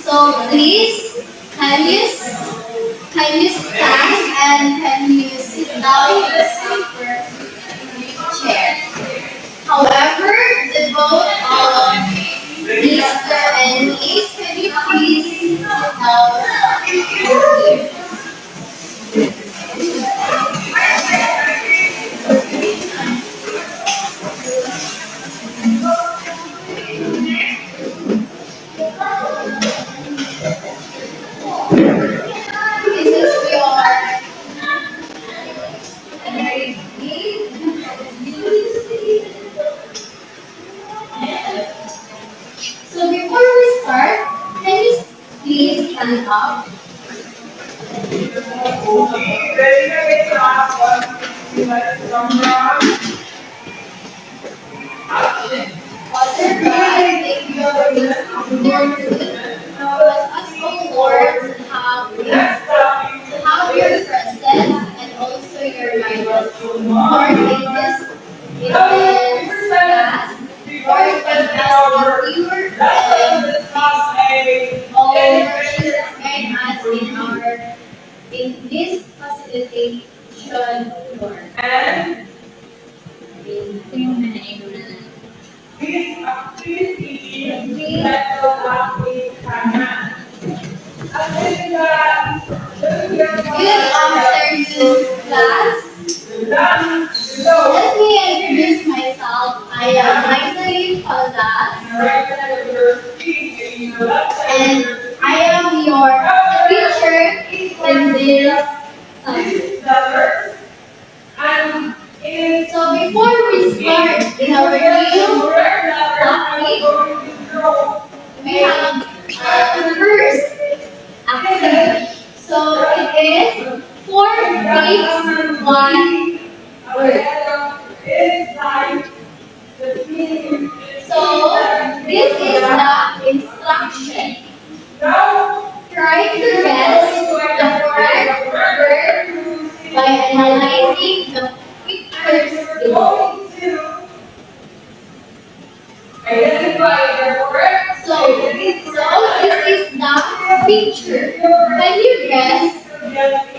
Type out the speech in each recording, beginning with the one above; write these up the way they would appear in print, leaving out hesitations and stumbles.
So please, can you stand and can you sit down in the proper chair? However, the both of Mr. and Miss, can you please sit down here? This is your So before we start, can you please stand up? Father God, thank you for this afternoon. Because us, O Lord, to have your presence and also your guidance. Lord, in this class, Lord, give us the pure and all Jesus guide us in this facilitation, Lord. And amen. This activity that the command. Good afternoon, class. Let me introduce myself. I am Myself Caldas, and I am your teacher in this subject. So before we start in our new topic, we have first activity. So it is 4 weeks, 1 word. So this is the instruction. Try to guess the correct word by analyzing the pictures below. So this is the picture. Can you guess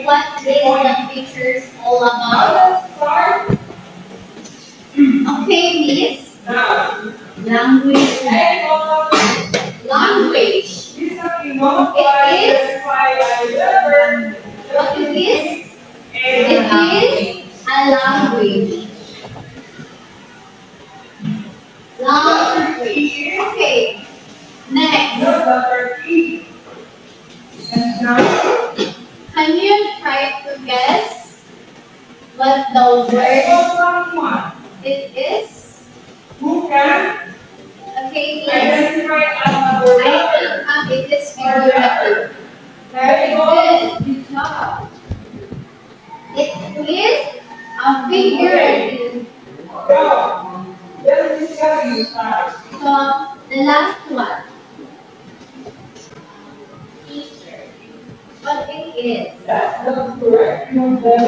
what is the pictures all about? Okay, Miss. Language. Language. It is. What it is? It is a language. Language. Okay. Next. Can you try to guess what the word it is? Okay, yes. I think it is figurative. Very good. Good job. It is a figurative. So the last one. What it is? That's the correct number.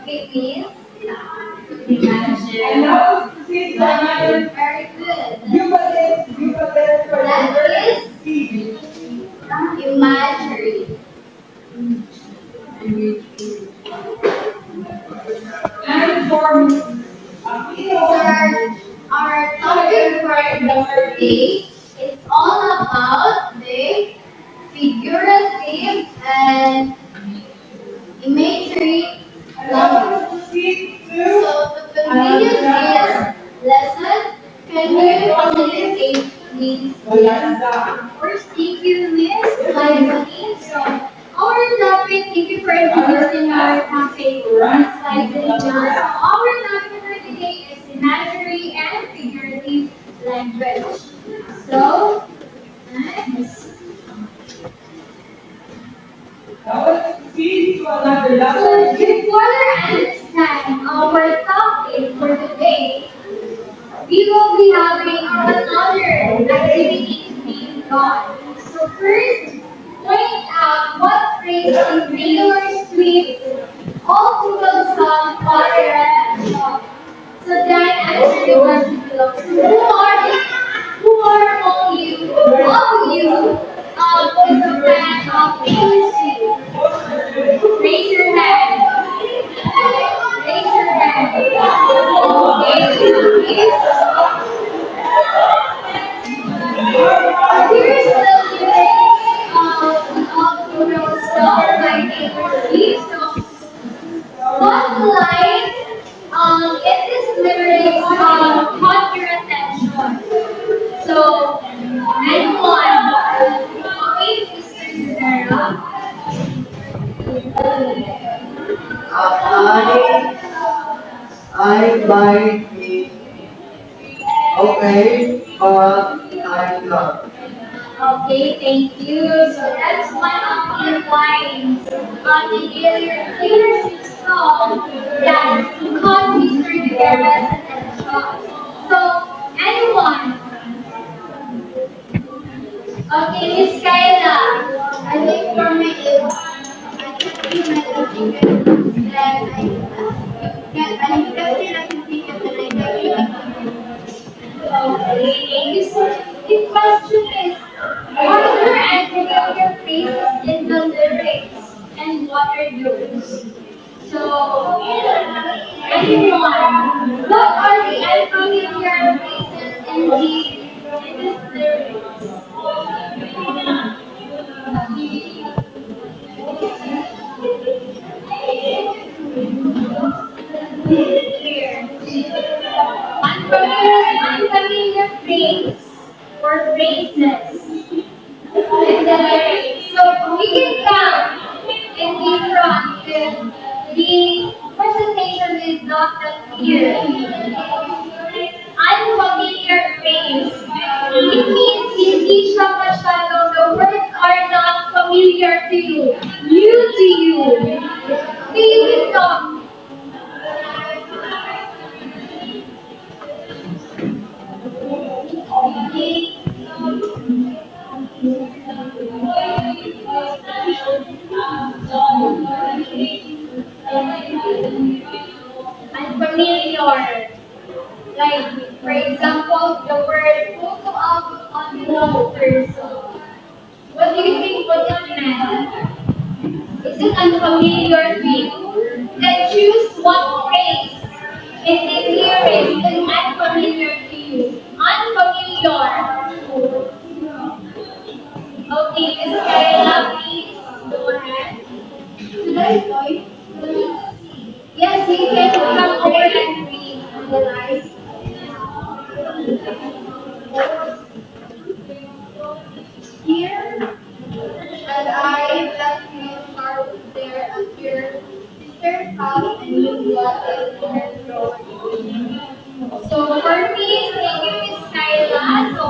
Okay, please. Imagine. Very good. That is imagery. And for our topic for number 8 is all about the figurative and imagery language. So to continue this lesson, can you facilitate Miss? Of course, thank you, Miss Library. So our topic, thank you for introducing our topic, Miss Library. So our topic for today is imagery and figurative language. So, next. So to further understand our topic for today, we will be having another activity named God. So first, point out what phrase in Taylor Swift's All Too Well song caught your attention. then answer the question below. So who are all is a fan of ABC? Raise your hand. Raise your hand. Okay, here's the lyrics of Kuro's song, My Neighbor Keeps. So what line in this lyrics caught your attention? So, anyone? Okay, Mr. Zara. I might be okay, but I'm not. Okay, thank you. So that's one of the lines on the lyrics song that caught Mr. Guerra's attention. So, anyone? Okay, Miss Kayla. I think for me is I can be meditated that I can meditated and I okay, thank you. So the question is, are there any familiar phrases in the lyrics and what are those? So, anyone, what are the unfamiliar phrases in this lyrics? Here. Unfamiliar phrase or phrases in the lyrics. So we can count in the front if the presentation is not that clear. Unfamiliar phrase. It means hindi siya masyado, the words are not familiar to you, new to you. Do you know? Unfamiliar. Like, for example, the word photo album on the water. So, what do you think what it meant? Is it unfamiliar to you? Then choose what phrase in the lyrics is unfamiliar to you. Unfamiliar. Okay, Miss Kayla, please go ahead. Should I join? Yes, you can come over and read the lines. Here, and I let you start there at your sister's house and you got it in your so for me, thank you, Miss Kyla. So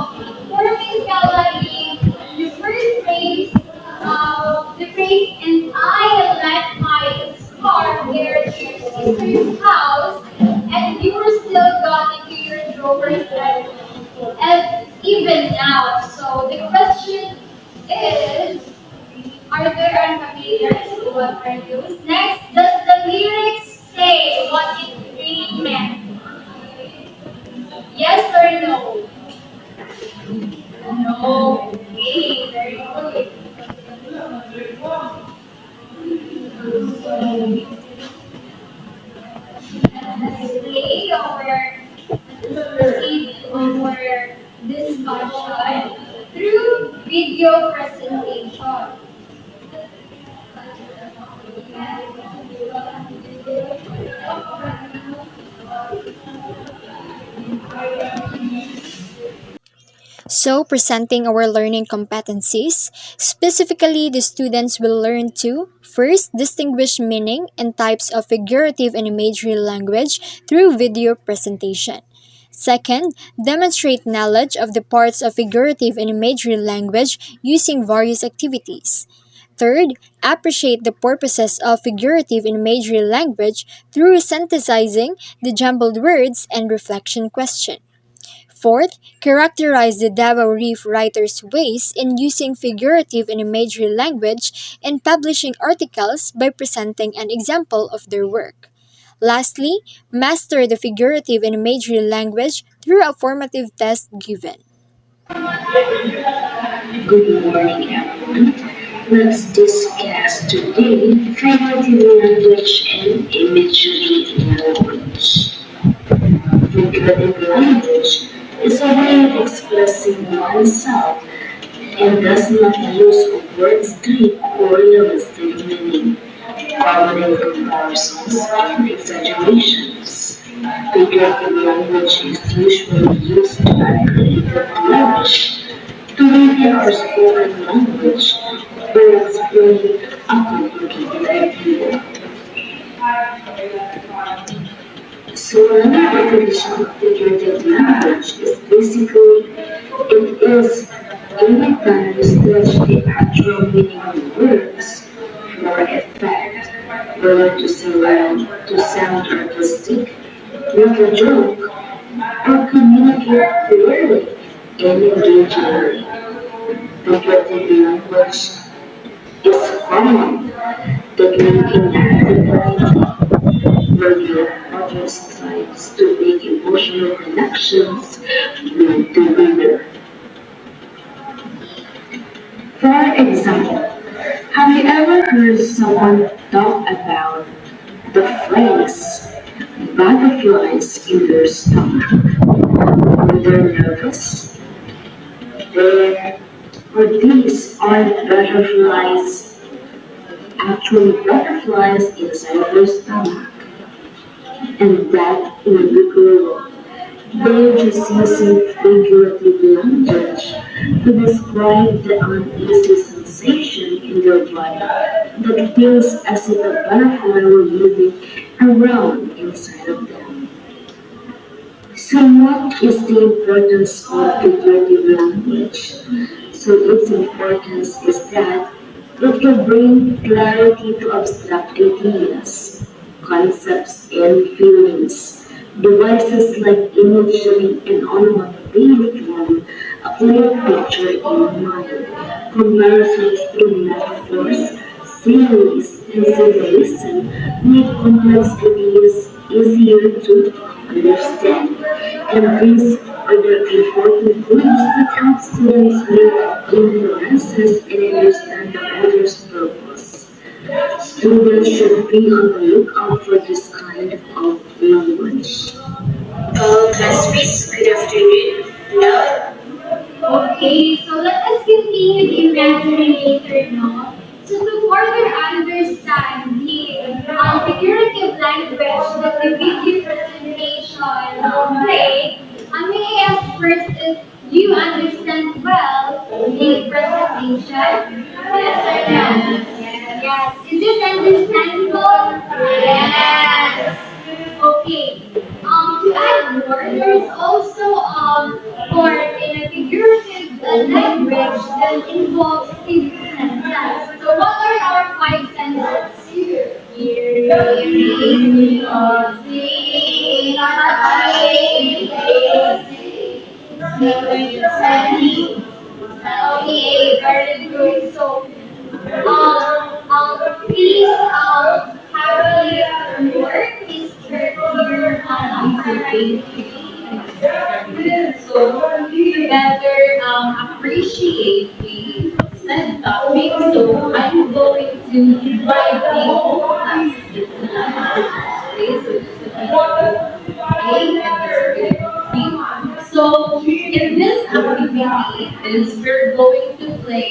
for Miss Kyla, the first phrase, and I left my scarf there to your sister's house, and you were still gone into your drawers and even now. So the question is, are there unfamiliars? What are those? Next, does the lyrics say what it really meant? Yes or no? No. Okay, very good. Today, proceed our discussion through video presentation. So, presenting our learning competencies, specifically, the students will learn to first distinguish meaning and types of figurative and imagery language through video presentation. Second, demonstrate knowledge of the parts of figurative and imagery language using various activities. Third, appreciate the purposes of figurative and imagery language through synthesizing the jumbled words and reflection question. Fourth, characterize the Davao Reef writer's ways in using figurative and imagery language and publishing articles by presenting an example of their work. Lastly, master the figurative and imagery language through a formative test given. Good morning, everyone. Let's discuss today figurative language and imagery language. Figurative language is a way of expressing oneself and does not use words, trick, or realistic meaning, common comparisons and exaggerations. Figurative language is usually used to add creative language to reveal our spoken language or explain a complicated idea. So another definition of figurative language is basically it is any time we stretch the actual meaning of words for effect, whether to sound artistic, make a joke, or communicate clearly and engagingly. Figurative language is common technique in active where the audience tries to make emotional connections with the reader. For example, have you ever heard someone talk about the phrase butterflies in their stomach when they're nervous? There, or these aren't butterflies, actually butterflies inside their stomach, and that would be cruel. They're just using figurative language to describe the uneasy sensation in their body that feels as if a butterfly were moving around inside of them. So what is the importance of figurative language? So its importance is that it can bring clarity to abstract ideas, concepts, and feelings. Devices like imagery and onomatopoeia form a clear picture in mind. Comparisons through metaphors, similes, and symbolism make complex ideas easier to understand. And these are the important points that help students make inferences and understand the author's purpose. Students should be on the lookout for this kind of language. Classmates, good afternoon. Now, Okay, so let us continue the imaginary later, no? So to further understand the figurative language that the video presentation will play, may I ask first if you understand well the presentation? Yes or no? Yes. Is it understandable? Yes. Okay. To add more, there's also part in a figurative language that involves fifth senses. So what are our five senses? Hearing, seeing, touching, tasting, smelling. Okay, very good. So please have the work is here good. So you better appreciate the said topic. So I'm going to invite the whole class in the space. So this will be A and this will be B. So in this activity is we're going to play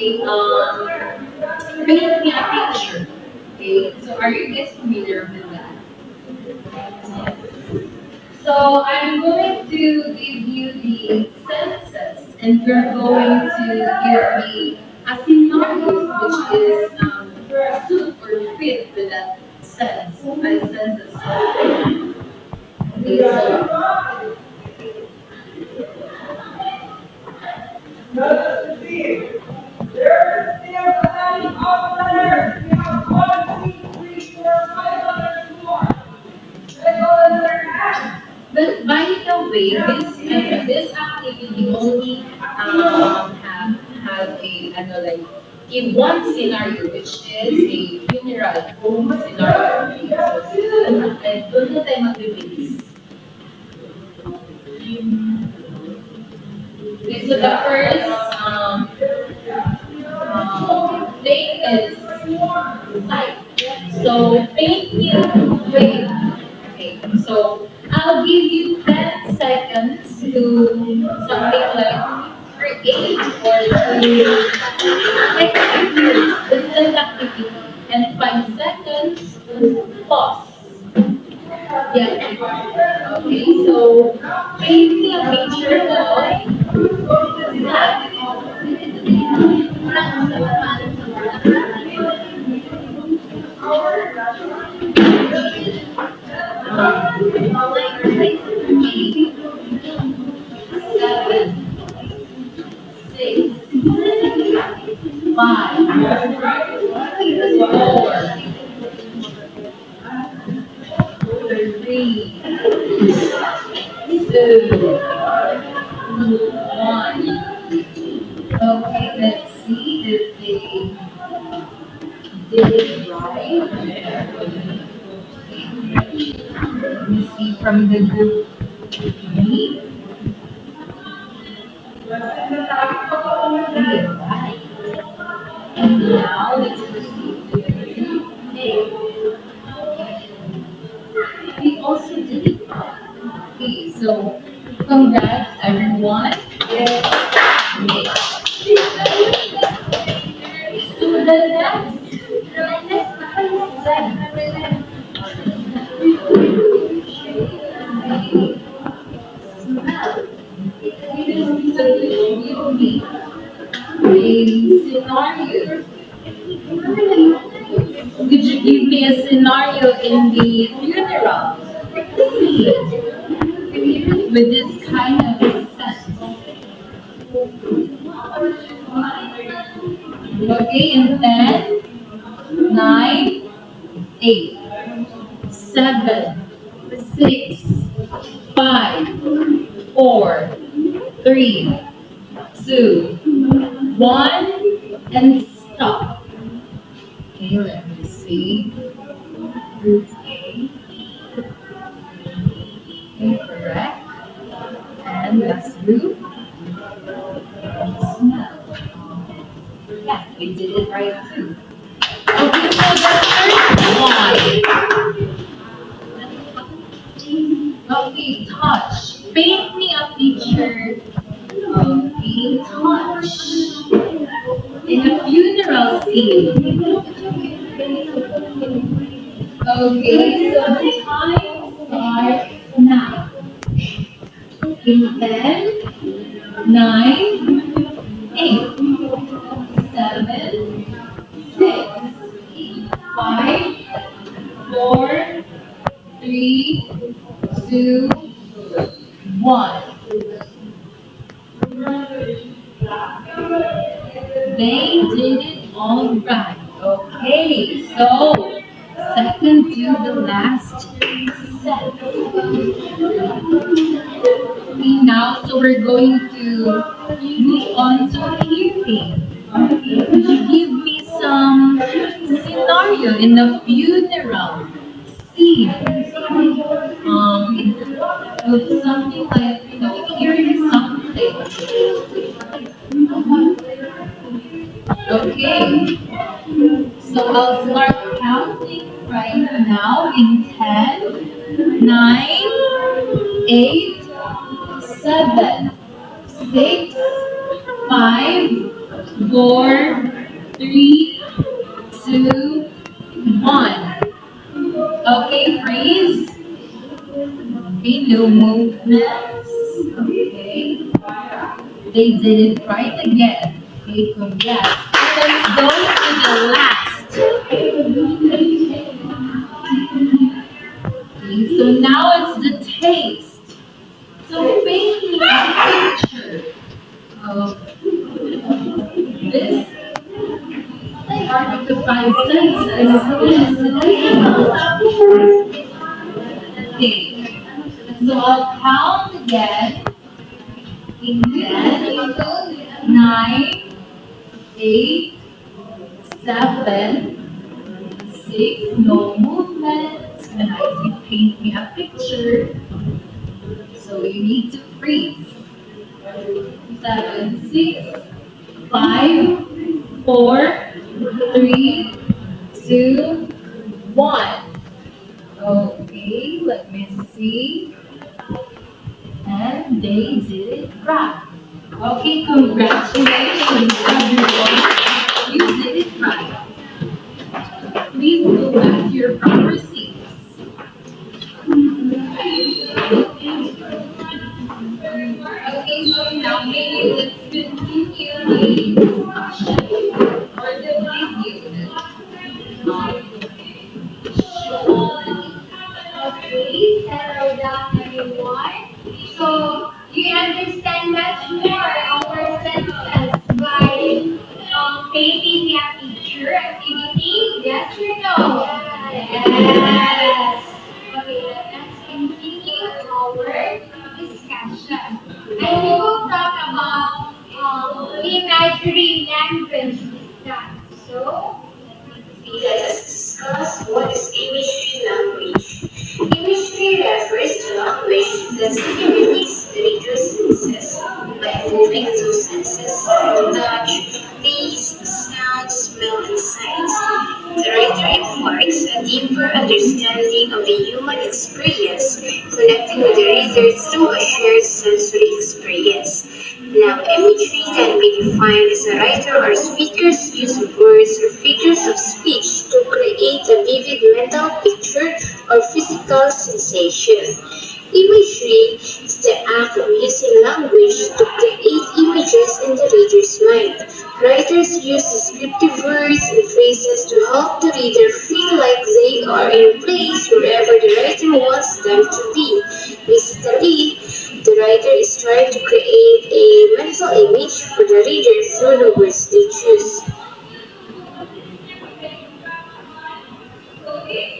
paint me a picture. Okay, so are you guys familiar with that? So I'm going to give you the senses, and we're going to give me a scenario which is suit or fit with that sense. By senses. Okay, so but by the way, this activity only have a ano like in one scenario, which is a funeral home scenario. And doon na tayo mag-release. Okay, so the first thing is sight. So paint you wait. Okay, so I'll give you 10 seconds to something like create or to execute this activity, and 5 seconds pause. Yeah. Okay, so paint me a picture of that. Seven, six, five, four, three, two, one. Okay, let's see if they did it right. Let me see from the group B. Okay, right. And now let's proceed to the group A. We also did it. Okay, so congrats everyone. Yes. So the scenario. Could you give me a scenario in the funeral with this kind of set? Okay, in 10, 9, 8, 7, 6, 5, 4, 3, 2, 1, and stop. Okay, let me see. Group A. Okay, correct. And last group. Smell. Yeah, we did it right too. Okay, so the first one. Okay, touch. Paint me a picture of being touched in a funeral scene. Okay, so the time starts now. In 10, 9, 8, 7, 6, 5, 4, 3, 2, 1. They did it all right. Okay, so second to the last set. Okay, now so we're going to move on to hearing. Okay, could you give me some scenario in the funeral scene? With something like, hearing something. Okay, so I'll start counting right now in 10, 9, 8, 7, 6, 5, 4, 3, 2, 1. Okay, freeze. Okay, no movements. Okay. They did it right again. Okay, congrats. Let's go to the last. Okay, so now it's the taste. So paint me a picture of this part of the five senses. Okay, so I'll count again in 10, 9, 8, 7, 6, no movement. And I say, paint me a picture. So you need to freeze. 7, 6, 5, 4, 3, 2, 1. Okay, let me see. And they did it right. Okay, congratulations everyone. You did it right. Please go back to your proper seats. Okay, so now maybe let's continue the discussion or the video. Okay, settle down everyone. So you understand much more our senses by painting a picture activity? Yes or no? Yes. Okay, let us continue our discussion. And we will talk about imagery language this time. So, Let us discuss what is imagery language. Imagery refers to language that stimulates the reader's senses by involving those senses touch, taste, sound, smell, and sight. The writer imparts a deeper understanding of the human experience, connecting with the reader through a shared sensory experience. Now, imagery can be defined as a writer or speaker's use of words or figures of speech to create a vivid mental picture or physical sensation. Imagery is the act of using language to create images in the reader's mind. Writers use descriptive words and phrases to help the reader feel like they are in a place wherever the writer wants them to be. Basically, the writer is trying to create a mental image for the reader through the words they choose.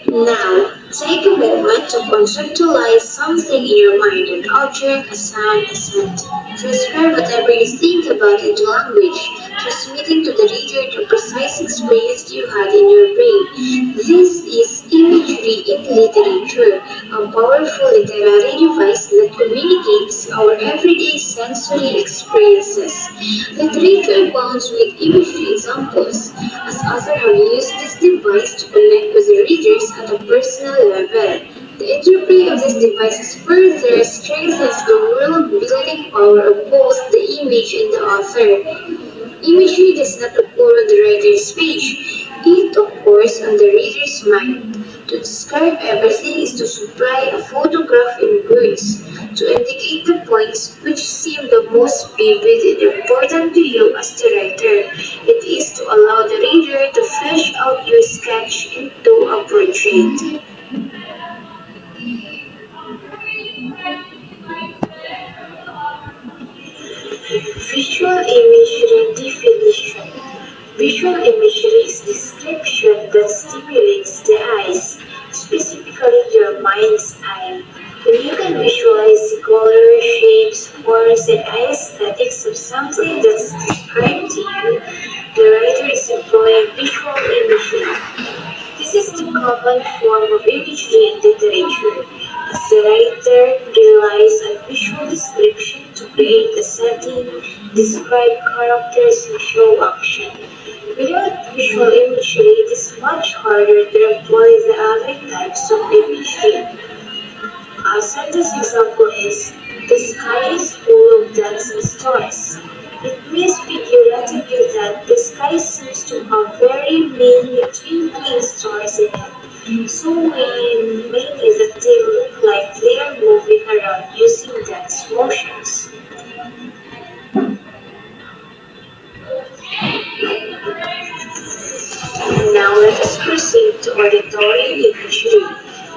Now, take a moment to conceptualize something in your mind, an object, a sound, a scent. Transfer whatever you think about into language, transmitting to the reader the precise experience you had in your brain. This is imagery in literature, a powerful literary device that communicates our everyday sensory experiences. Literature abounds with imagery examples, as authors have used this device to connect with the readers at a personal level. The interplay of these devices further strengthens the world-building power of both the image and the author. Imagery does not occur on the writer's page, it occurs on the reader's mind. To describe everything is to supply a photograph in words, to indicate the points which seem the most vivid and important to you as the writer. It is to allow the reader to flesh out your sketch into a portrait. Visual imagery definition. Visual imagery is description that stimulates the eyes, specifically your mind's eye. When you can visualize the color, shapes, forms, and aesthetics of something that's described to you, the writer is employing visual imagery. This is the common form of imagery in literature, as the writer relies on visual description to create a setting, describe characters, and show action. Without visual imagery, it is much harder to employ the other types of imagery. Our sentence example is, the sky is full of dancing stars. It means figuratively that the sky seems to have very many twinkling stars in it, so many that they look like they are moving around using dance motions. And now let us proceed to auditory imagery.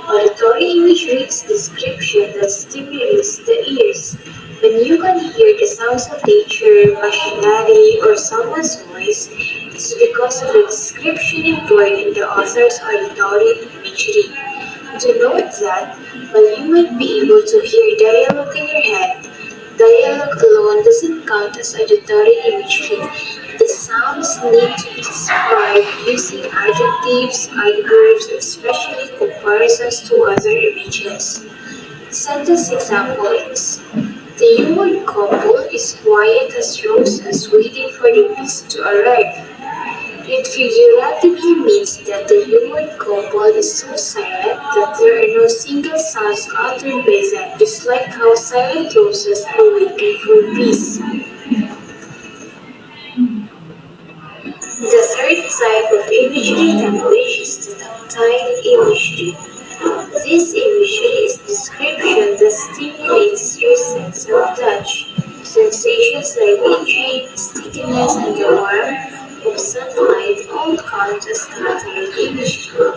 Auditory imagery is description that stimulates the ears. When you can hear the sounds of nature, machinery, or someone's voice, it's because of the description employed in the author's auditory imagery. To note that, while you might be able to hear dialogue in your head, Dialogue alone doesn't count as auditory imagery. The sounds need to be described using adjectives, adverbs, especially comparisons to other images. Sentence example is: the human couple is quiet as roses waiting for the beast to arrive. It figuratively means that the human couple is so silent that there are no single sounds uttered by them, just like how silent roses are waiting for peace. The third type of imagery language is the tactile imagery. This imagery is description that stimulates your sense of touch. Sensations like itching, stickiness, and the warmth of sunlight all count as tactile imagery,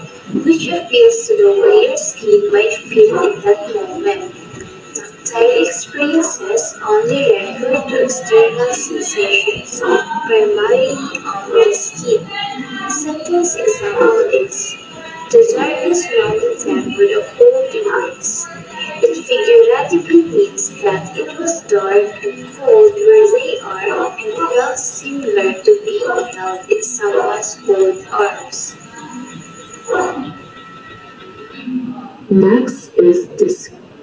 which appeals to the way your skin might feel in that moment. Tactile experiences only refer to external sensations, primarily on the skin. Sentence example is: the darkness surrounded them with a cold lights. It figuratively means that it was dark and cold where they are and felt similar to being held in someone's cold arms. Next is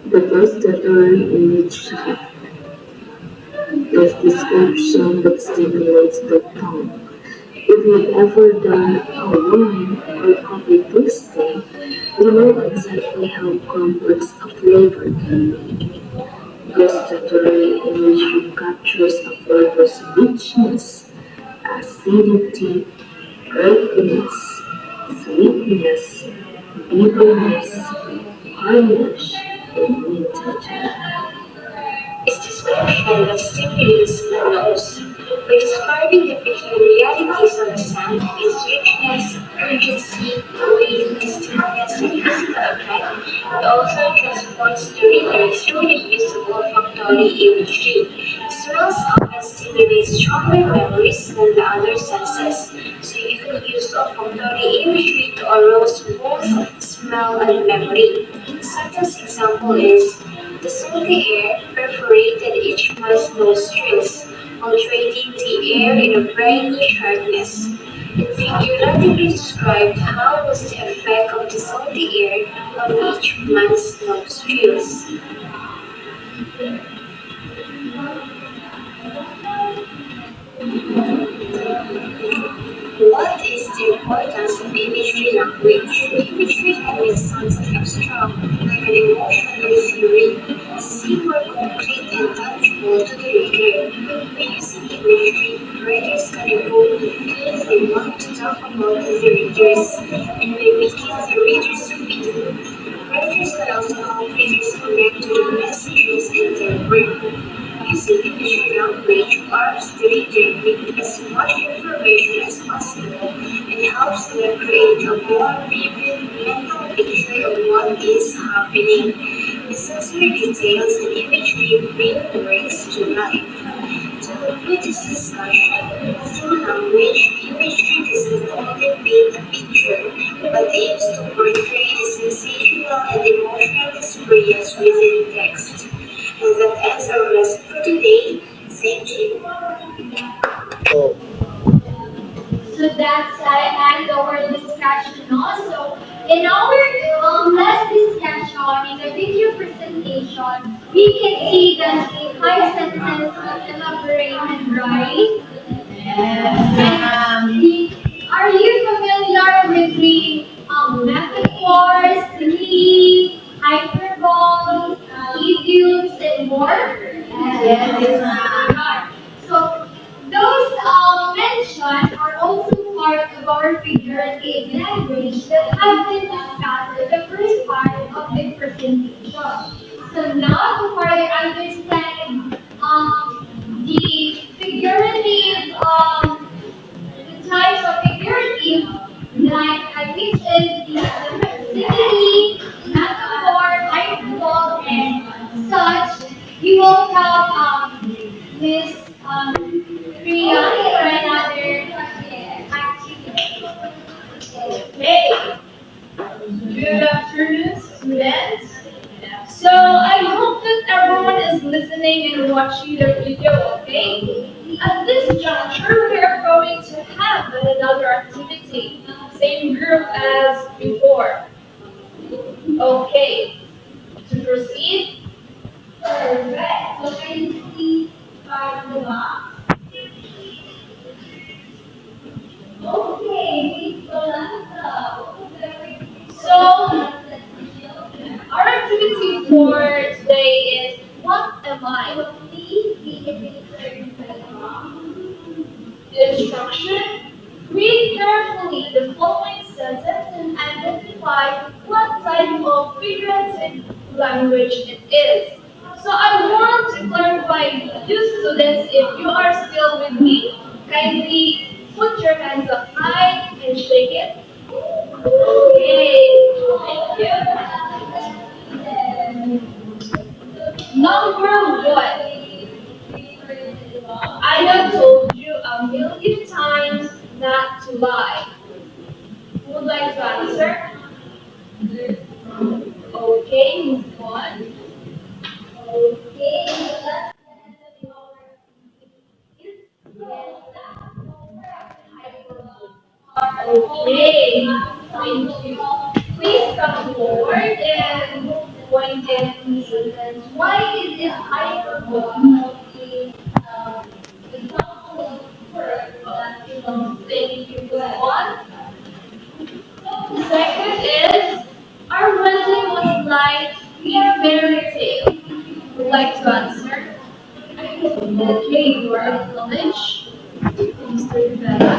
the gustatory image. This description that stimulates the tongue. If you've ever done a wine or coffee tasting, you know exactly how complex a flavor can be. Gustatory imagery captures a flavor's richness, acidity, earthiness, sweetness, bitterness, harsh, and vintage. Its description that stimulates the nose. By describing the peculiarities of the sound, its richness, urgency, weight, distinctness, and physical effect, the author transports the reader through the use of olfactory imagery. Smells often stimulate stronger memories than the other senses, so you can use olfactory imagery to arouse both smell and memory. Sentence example is: the salty air perforated each man's nostrils, punctuating the air in a briny sharpness. It figuratively described how was the effect of the salty air on each man's nostrils. What is the importance of imagery language? Imagery can make something abstract, like an emotion or a theory, seem more concrete and tangible to the reader. By using imagery, writers can evoke the feelings they want to talk about to the readers, and by making the readers feel, writers can also help readers connect to the messages in their work. Using imagery language arms the reader with as much information as possible and helps them create a more vivid mental picture of what is happening. The sensory details and imagery bring words to life. To conclude this discussion, through language, imagery doesn't only paint a picture, but aims to portray the sensational and emotional experience within text. And that ends our lesson for today. Thank you. So that's end our discussion also. In our last discussion, in the video presentation, we can see that the five sentences of elaborated, right? And are you familiar with the metaphors, simile, hyperbole, idioms, and more? Yes. So those mentioned are also part of our figurative language that have been discussed in the first part of the presentation. So now to further understand the figurative the types of figurative which is the simile, metaphor, hyperbole, and such, you will have this Priya or another activity. Okay. Good afternoon, students. So I hope that everyone is listening and watching. watching the video, okay? At this juncture, we are going to have another activity, same group as before. Okay, to proceed. Perfect. So can you please start the box? Okay, so our activity for today is what am I? Instruction. Read carefully the following sentence and identify what type of figurative language it is. So I want to clarify you students, if you are still with me, kindly put your hands up high and shake it. Okay, thank you. Number one. I have told you a million times not to lie. Who would like to answer? Okay, move on. Okay. Okay, thank you. Please come forward and point in sentence. Why is it hyperbole? Thank you. Move on. Second is, our wedding was like a fairy tale. Would like to answer? Okay, you are acknowledged. Mr. Bella.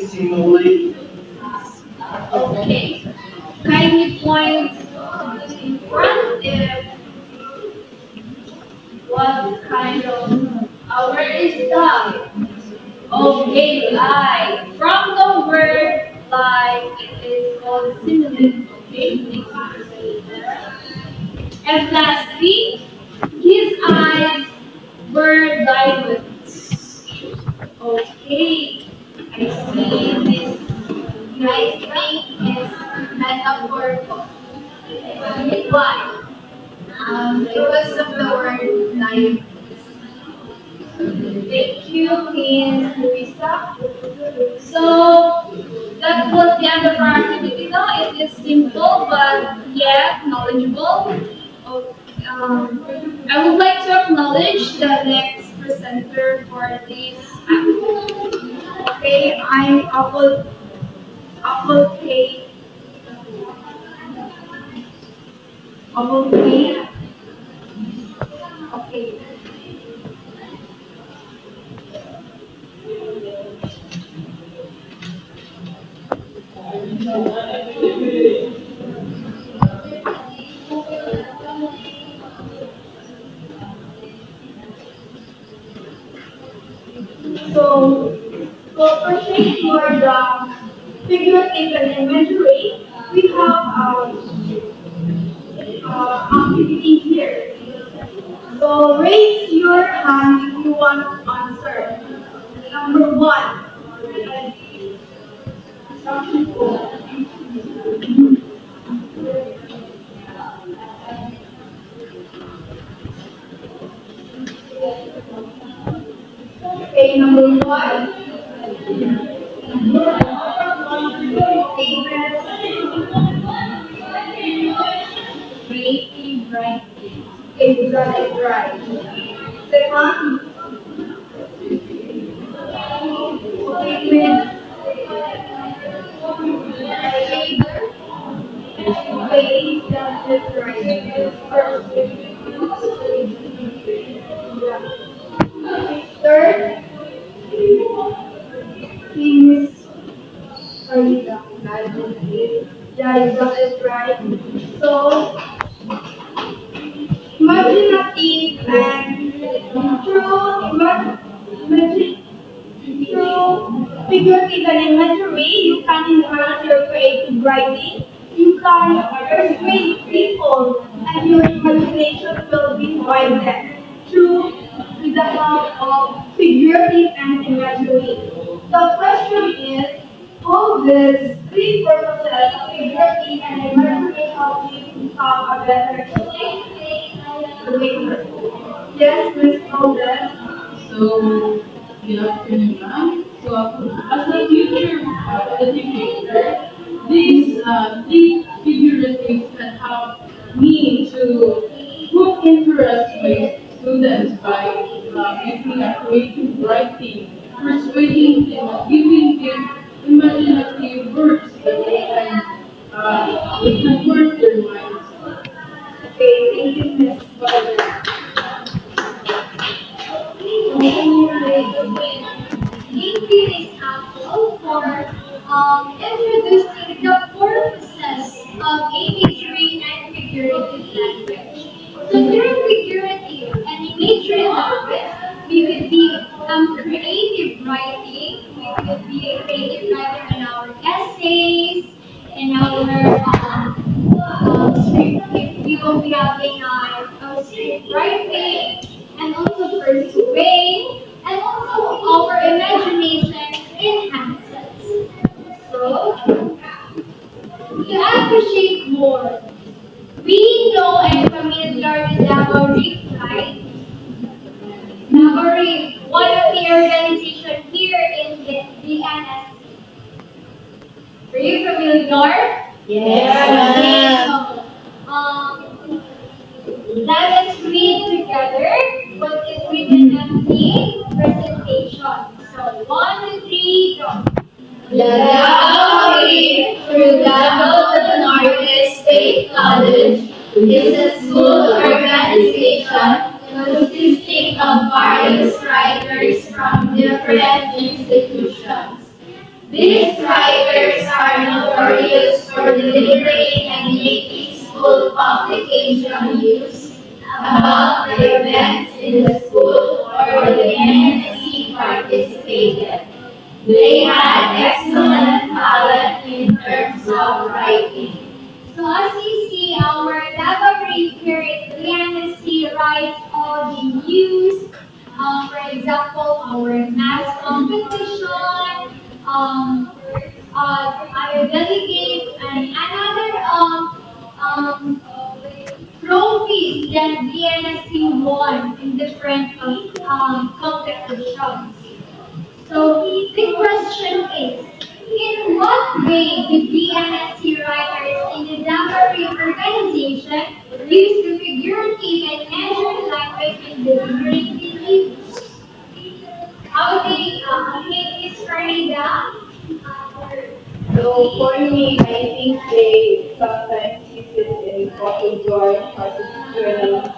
Simulate. Okay. Kindly point in front if what kind of where is that? Okay, lie. From the word lie, it is called synonym. Okay, thank you for saying that. And lastly, his eyes were diamonds. Okay, I see this. I think is metaphorical. Why? Because of the word diamond. Thank you, Miss Luisa. So that was the end of our activity now. It is simple but yet knowledgeable. Okay, I would like to acknowledge the next presenter for this activity. Okay, I'm Apple Cake. Apple Cake. Okay. So, purchasing for the figurative and imagery, we have activity here. So, raise your hand if you want to answer. Number one. Okay, number one. Creative writing. Exactly right. Second, statement. Ways that different. Third, things are yeah, exactly right. So, imaginative and imagine, through figurative and imagery, you can enhance your creative writing. You can persuade people, and your imagination will be widened through with the help of figurative and imagery. The question is, how does three purposes of figurative and imagery help you become a better student? Yes, Miss Golden. So, good afternoon, ma'am. So, as a future educator, these three figuratives can help me to put interest with students by making a creative writing, persuading them, giving them imaginative words that they can work their minds. Okay, thank you, Miss Golden. Thank you, Miss Apple, for introducing the purposes of imagery and figurative language. So through figurative and imagery language, we could be creative writing, we could be a creative writer in our essays, in our script, if we will be having script writing, and also persuade, and also our imagination enhances. So, to appreciate more, we know and familiar with Navarre, right? Navarre, one of the organization here in the NSC. Are you familiar? Okay, so, let us read together what is written on the presentation. So, 1, 2, 3, go. The Laboratory through Government Artist State College is a school organization consisting of various writers from different institutions. These writers are notorious for delivering and making school publication news about the events in the school or the NSC participated. They had excellent talent in terms of writing. So as you see, our library here at the NSC writes all the news, for example, our math competition, our delegates, and another trophies that the NSC won in different competitions. So the question is, in what way did the NSC writers in the Library organization use the figurative and measured language in delivering the news? How they make this Farida? So for me, I think they sometimes use it in photo drawing or journalism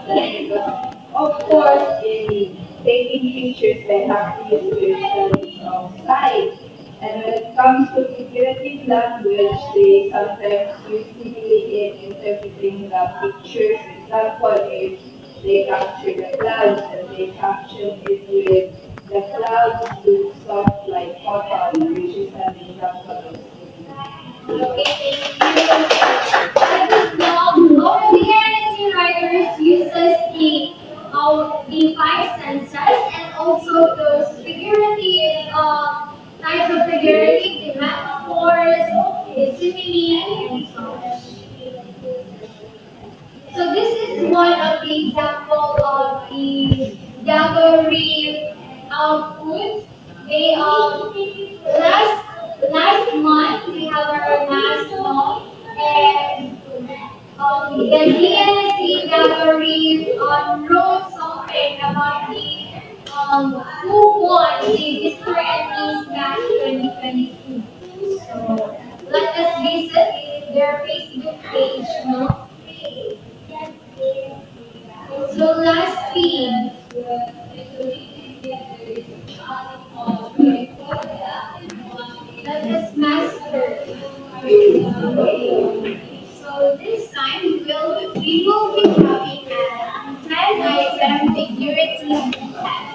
because, of course, in taking pictures, they have to use visuals of sight. And when it comes to figurative language, they sometimes use simile in interpreting the pictures. Example, if they capture the clouds and they caption it with the clouds look soft like cotton, which is an example of Okay, thank you. Let us know our DNSC writers uses the five senses and also those figurative types of figurative, the metaphors, the simile, and such. So this is one of the example of the gallery output. They last month we have our last month and the DNC gallery wrote something about the who won the History and Peace Match 2022. So let us visit their Facebook page, no? So lastly, let us master. So this time we will be having a 10 item figurative test.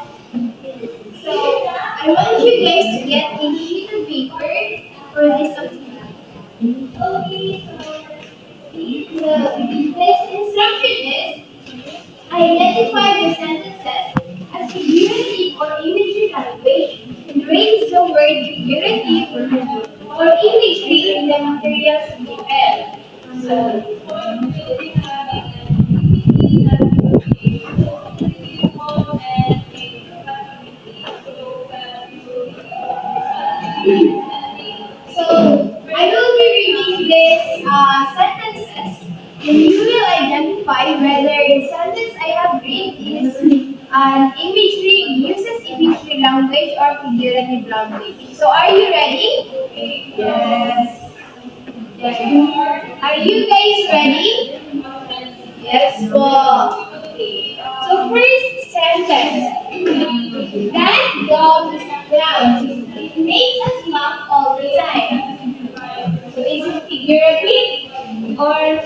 So I want you guys to get a sheet of paper for this activity. Okay, so this instruction is identify the sentences as figurative or imagery language and raise the word figurative or imagery in the materials given. So, And you will identify whether the sentence I have read is an imagery, uses imagery language or figurative language. So are you ready? Yes. Are you guys ready? Yes, well. So first sentence. That dog is loud. It makes us laugh all the time. So is it figurative or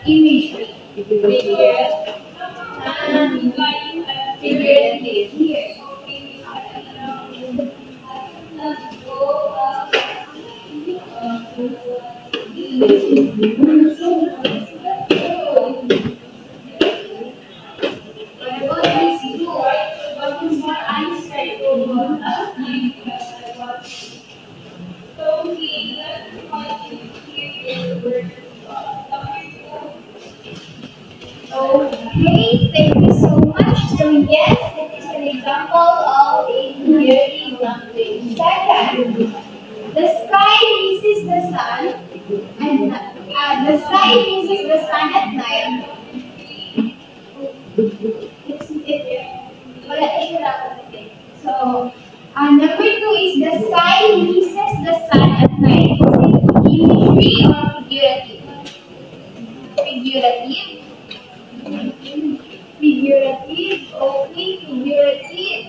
imagery? Figurative. Figurative. Here. What about this two? What is your answer? Okay, thank you so much. So yes, it is an example of a figurative language. Second, the sky misses the sun, and the sky misses the sun at night. Wala siya dapat. So, number two is the sky misses the sun at night. Is it imagery or figurative? Figurative. Figurative. Okay, figurative.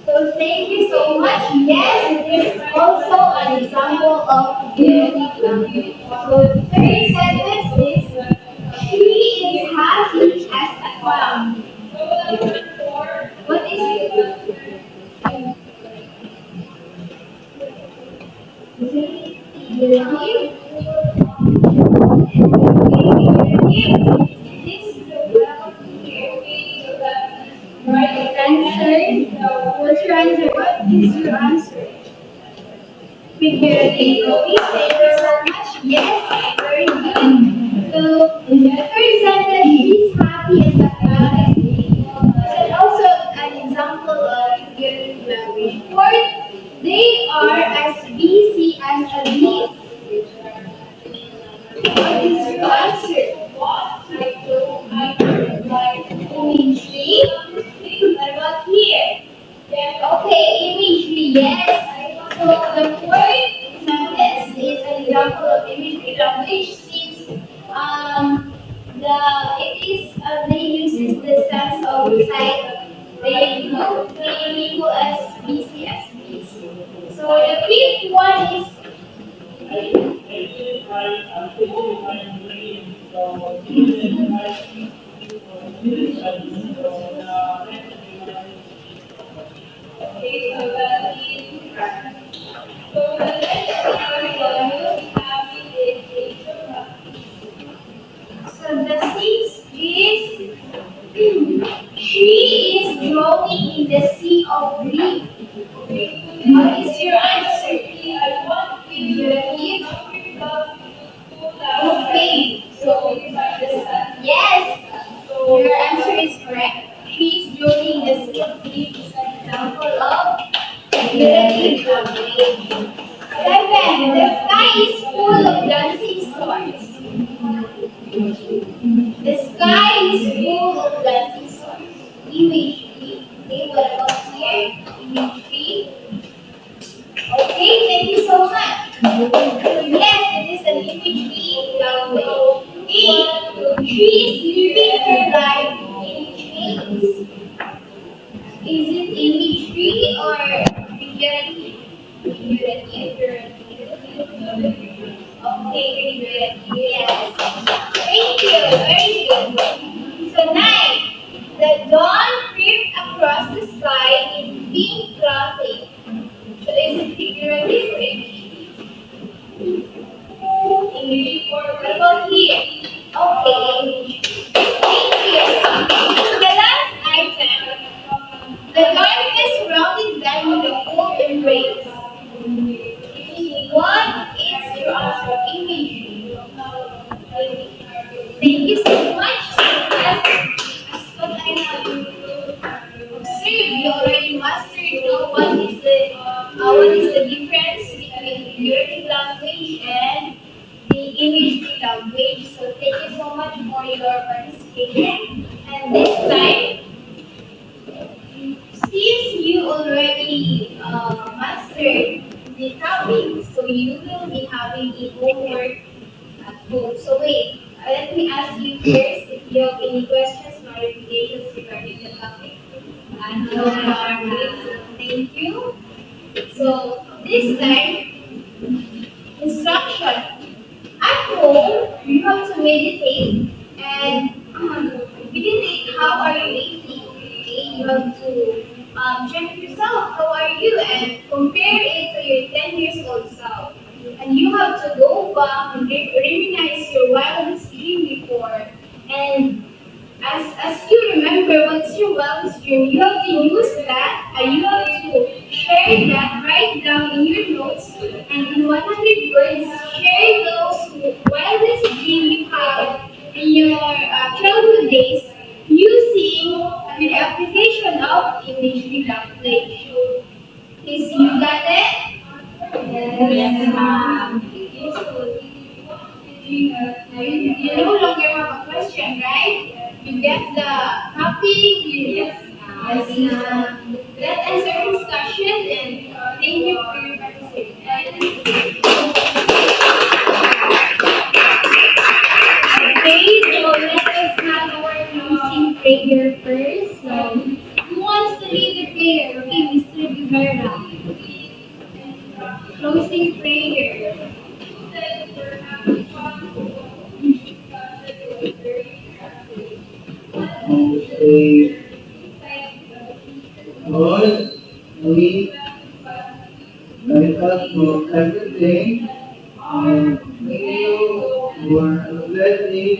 So thank you so much. Yes, it is also an example of figurative language. So the third sentence is she is happy as a clown. What is it? Is it figurative? Right answer. What's your answer? What is your answer? Figurative. Okay, thank you so much. Yes, very good. So the third sentence, he's happy as a cloud. Is also an example of figurative language. Fourth, they are as busy as a bee. What is your answer? Imagery. What about here? Okay, imagery, yes. So the fourth sentence is an example of imagery language since they use the sense of sight. They label as busy as busy. So the fifth one is so the sixth is she is drowning in the sea of grief. What is your answer? Figurative. Okay. So yes, your answer is correct. She is drowning in the sea of grief is an example of figurative language. Seven. The sky is full of dancing stars. The sky is full of dancing stars. Imagery. Okay, what about here? Imagery. Okay, thank you so much. Yes, it is an imagery language. Eight, she is living her life in chains. Is it imagery or figurative? Figurative. Okay, figurative. Yes. Thank you. Very good. So nine, the dawn crept across the sky in pink clothing. So is it figurative or English? What about here? Okay. Thank you. The last item. The darkness surrounded them with a cold embrace. What is your answer? English. Thank you so much. As what I have observed, you already mastered the one much for your participation. And this time, since you already mastered the topic, so you will be having a homework at home. So wait, let me ask you first if you have any questions, clarifications regarding the topic. No, thank you. So this time, instruction. At home, you have to meditate and meditate how are you eating. Okay? You have to check yourself, how are you, and compare it to your 10 years old self. And you have to go back and reminisce your wildest dream before. And as you remember what's your wellness dream, you have to use that and you have to share that, write down in your notes, and in 100 words, share those wildest dream you have in your childhood days using the application of imagery language. Is you got it? Yes, ma'am. You no longer have a question, right? You get the topic, yes, that ends our discussion and thank you for your participation. Okay, so let us have our closing prayer first. So, who wants to lead the prayer? Okay, Mr. Rivera. Closing prayer. Okay. Lord, we thank us for everything and thank you for the blessing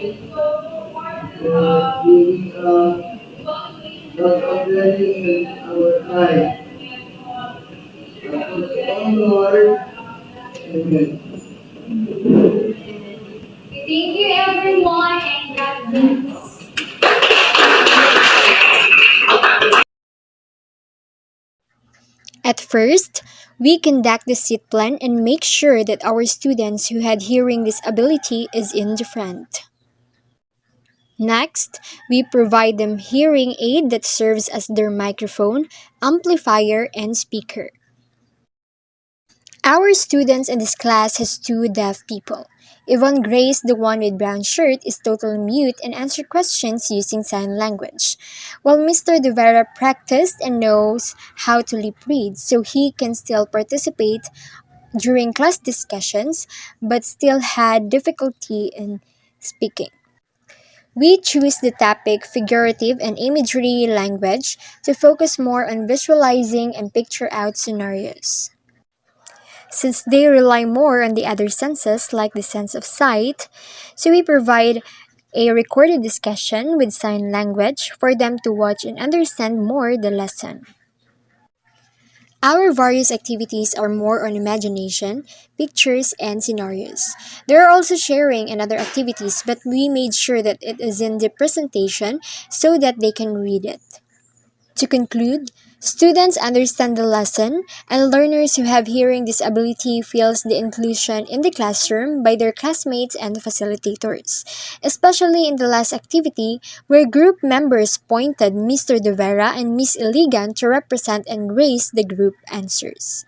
for giving us lots of blessings in our life. Help us all, Lord. Amen. Thank you everyone and God bless. At first, we conduct the seat plan and make sure that our students who had hearing disability is in the front. Next, we provide them hearing aid that serves as their microphone, amplifier, and speaker. Our students in this class has two deaf people. Yvonne Grace, the one with brown shirt, is totally mute and answers questions using sign language, while Mr. De Vera practiced and knows how to lip read, so he can still participate during class discussions, but still had difficulty in speaking. We choose the topic figurative and imagery language to focus more on visualizing and picture out scenarios. Since they rely more on the other senses, like the sense of sight, so we provide a recorded discussion with sign language for them to watch and understand more the lesson. Our various activities are more on imagination, pictures, and scenarios. There are also sharing and other activities, but we made sure that it is in the presentation so that they can read it. To conclude, students understand the lesson, and learners who have hearing disability feels the inclusion in the classroom by their classmates and facilitators, especially in the last activity where group members pointed Mr. De Vera and Miss Iligan to represent and raise the group answers.